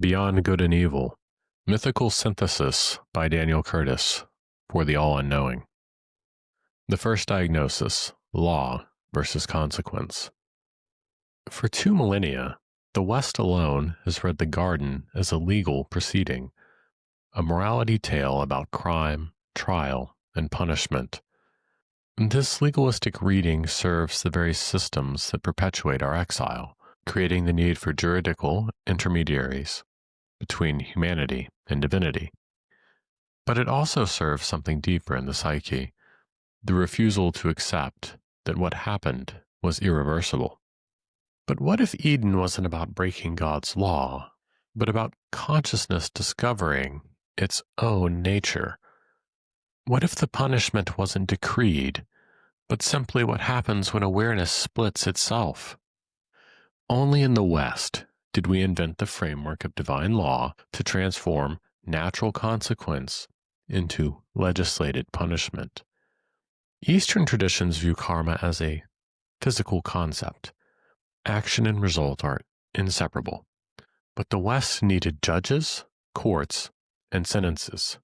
Beyond Good and Evil, Mythical Synthesis by Daniel Curtis for the All-Unknowing. The first diagnosis, law versus consequence. For 2 millennia, the West alone has read the garden as a legal proceeding, a morality tale about crime, trial, and punishment. This legalistic reading serves the very systems that perpetuate our exile, creating the need for juridical intermediaries between humanity and divinity. But it also serves something deeper in the psyche, the refusal to accept that what happened was irreversible. But what if Eden wasn't about breaking God's law, but about consciousness discovering its own nature? What if the punishment wasn't decreed, but simply what happens when awareness splits itself? Only in the West did we invent the framework of divine law to transform natural consequence into legislated punishment. Eastern traditions view karma as a physical concept. Action and result are inseparable. But the West needed judges, courts, and sentences.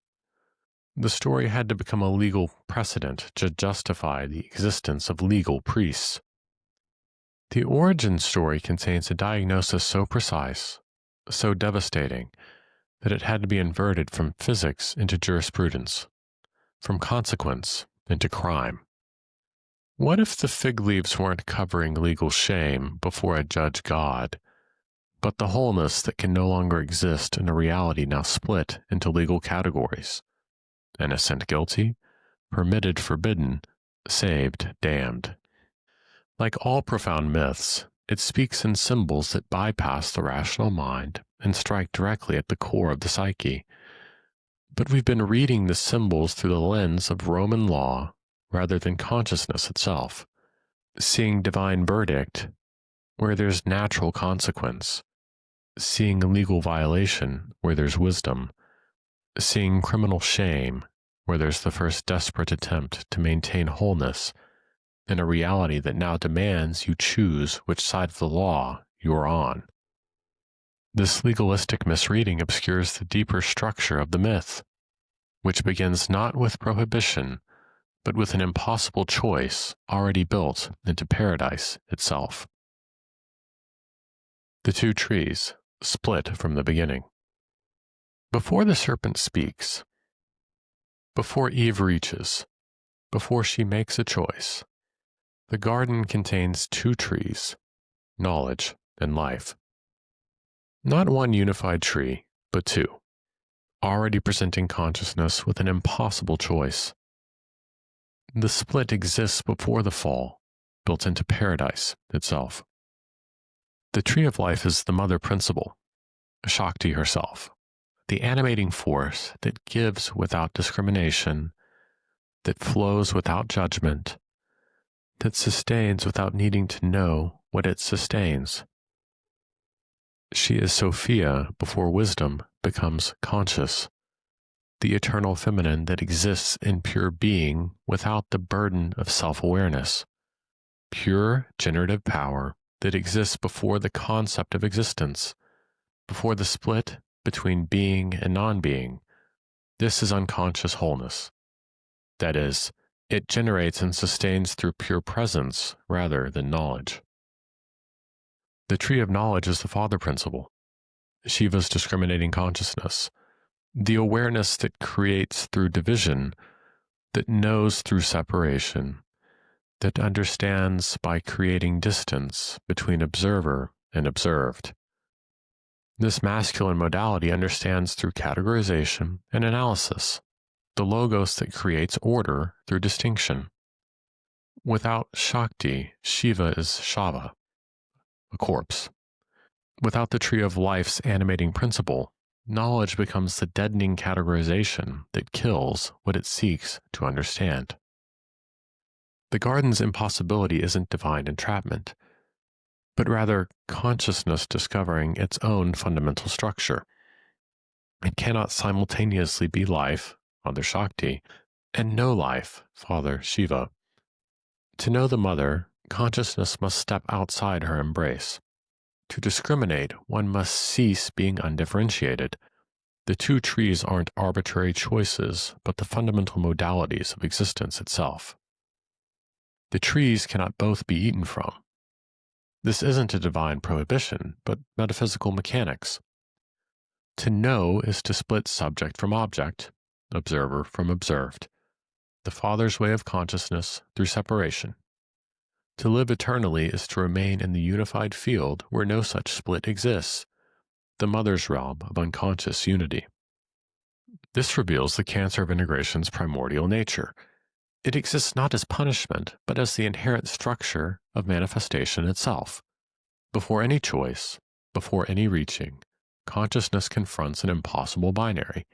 The story had to become a legal precedent to justify the existence of legal priests. The origin story contains a diagnosis so precise, so devastating, that it had to be inverted from physics into jurisprudence, from consequence into crime. What if the fig leaves weren't covering legal shame before a judge God, but the wholeness that can no longer exist in a reality now split into legal categories? Innocent guilty, permitted forbidden, saved damned. Like all profound myths, it speaks in symbols that bypass the rational mind and strike directly at the core of the psyche. But we've been reading the symbols through the lens of Roman law rather than consciousness itself, seeing divine verdict where there's natural consequence, seeing legal violation where there's wisdom, seeing criminal shame where there's the first desperate attempt to maintain wholeness in a reality that now demands you choose which side of the law you are on. This legalistic misreading obscures the deeper structure of the myth, which begins not with prohibition, but with an impossible choice already built into paradise itself. The 2 trees split from the beginning. Before the serpent speaks, before Eve reaches, before she makes a choice, the garden contains 2 trees, knowledge and life. Not one unified tree, but 2, already presenting consciousness with an impossible choice. The split exists before the fall, built into paradise itself. The tree of life is the mother principle, Shakti herself, the animating force that gives without discrimination, that flows without judgment, that sustains without needing to know what it sustains. She is Sophia before wisdom becomes conscious, the eternal feminine that exists in pure being without the burden of self-awareness, pure generative power that exists before the concept of existence, before the split between being and non-being. This is unconscious wholeness. That is, it generates and sustains through pure presence rather than knowledge. The tree of knowledge is the father principle, Shiva's discriminating consciousness, the awareness that creates through division, that knows through separation, that understands by creating distance between observer and observed. This masculine modality understands through categorization and analysis, the logos that creates order through distinction. Without Shakti, Shiva is Shava, a corpse. Without the tree of life's animating principle, knowledge becomes the deadening categorization that kills what it seeks to understand. The garden's impossibility isn't divine entrapment, but rather consciousness discovering its own fundamental structure. It cannot simultaneously be life, Mother Shakti, and no life, Father Shiva. To know the mother, consciousness must step outside her embrace. To discriminate, one must cease being undifferentiated. The two trees aren't arbitrary choices, but the fundamental modalities of existence itself. The trees cannot both be eaten from. This isn't a divine prohibition, but metaphysical mechanics. To know is to split subject from object, observer from observed, the Father's way of consciousness through separation. To live eternally is to remain in the unified field where no such split exists, the Mother's realm of unconscious unity. This reveals the cancer of integration's primordial nature. It exists not as punishment, but as the inherent structure of manifestation itself. Before any choice, before any reaching, consciousness confronts an impossible binary: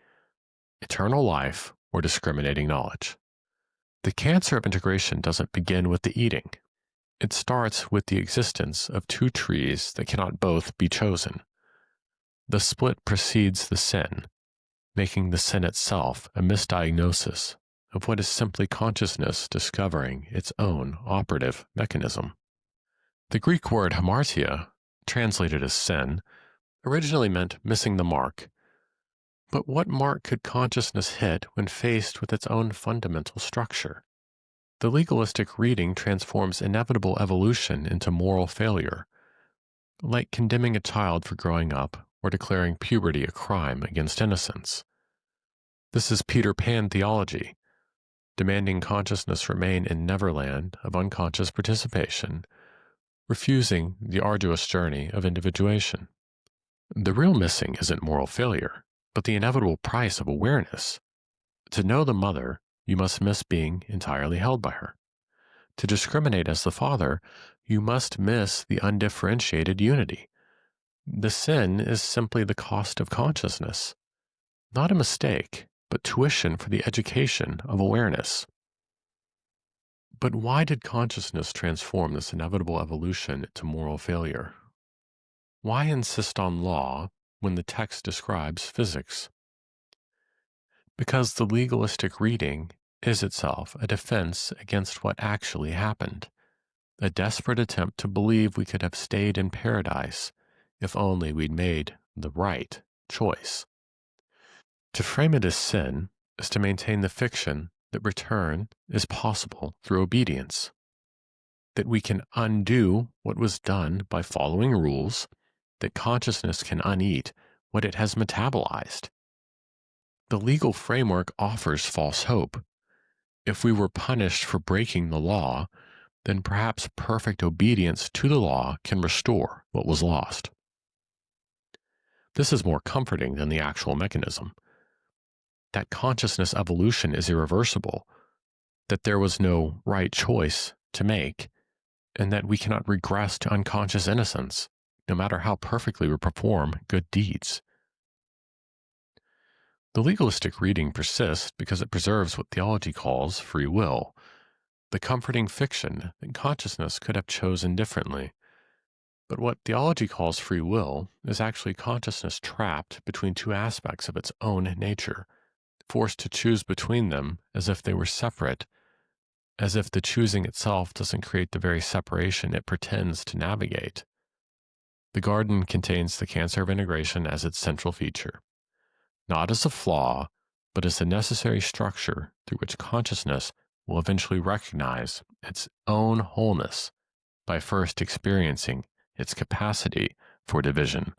eternal life or discriminating knowledge. The cancer of integration doesn't begin with the eating. It starts with the existence of two trees that cannot both be chosen. The split precedes the sin, making the sin itself a misdiagnosis of what is simply consciousness discovering its own operative mechanism. The Greek word hamartia, translated as sin, originally meant missing the mark. But what mark could consciousness hit when faced with its own fundamental structure? The legalistic reading transforms inevitable evolution into moral failure, like condemning a child for growing up or declaring puberty a crime against innocence. This is Peter Pan theology, demanding consciousness remain in Neverland of unconscious participation, refusing the arduous journey of individuation. The real missing isn't moral failure, but the inevitable price of awareness. To know the Mother, you must miss being entirely held by her. To discriminate as the Father, you must miss the undifferentiated unity. The sin is simply the cost of consciousness, not a mistake, but tuition for the education of awareness. But why did consciousness transform this inevitable evolution to moral failure? Why insist on law when the text describes physics? Because the legalistic reading is itself a defense against what actually happened, a desperate attempt to believe we could have stayed in paradise if only we'd made the right choice. To frame it as sin is to maintain the fiction that return is possible through obedience, that we can undo what was done by following rules, that consciousness can uneat what it has metabolized. The legal framework offers false hope. If we were punished for breaking the law, then perhaps perfect obedience to the law can restore what was lost. This is more comforting than the actual mechanism. That consciousness evolution is irreversible, that there was no right choice to make, and that we cannot regress to unconscious innocence, no matter how perfectly we perform good deeds. The legalistic reading persists because it preserves what theology calls free will, the comforting fiction that consciousness could have chosen differently. But what theology calls free will is actually consciousness trapped between two aspects of its own nature, forced to choose between them as if they were separate, as if the choosing itself doesn't create the very separation it pretends to navigate. The garden contains the cancer of integration as its central feature, not as a flaw, but as the necessary structure through which consciousness will eventually recognize its own wholeness by first experiencing its capacity for division.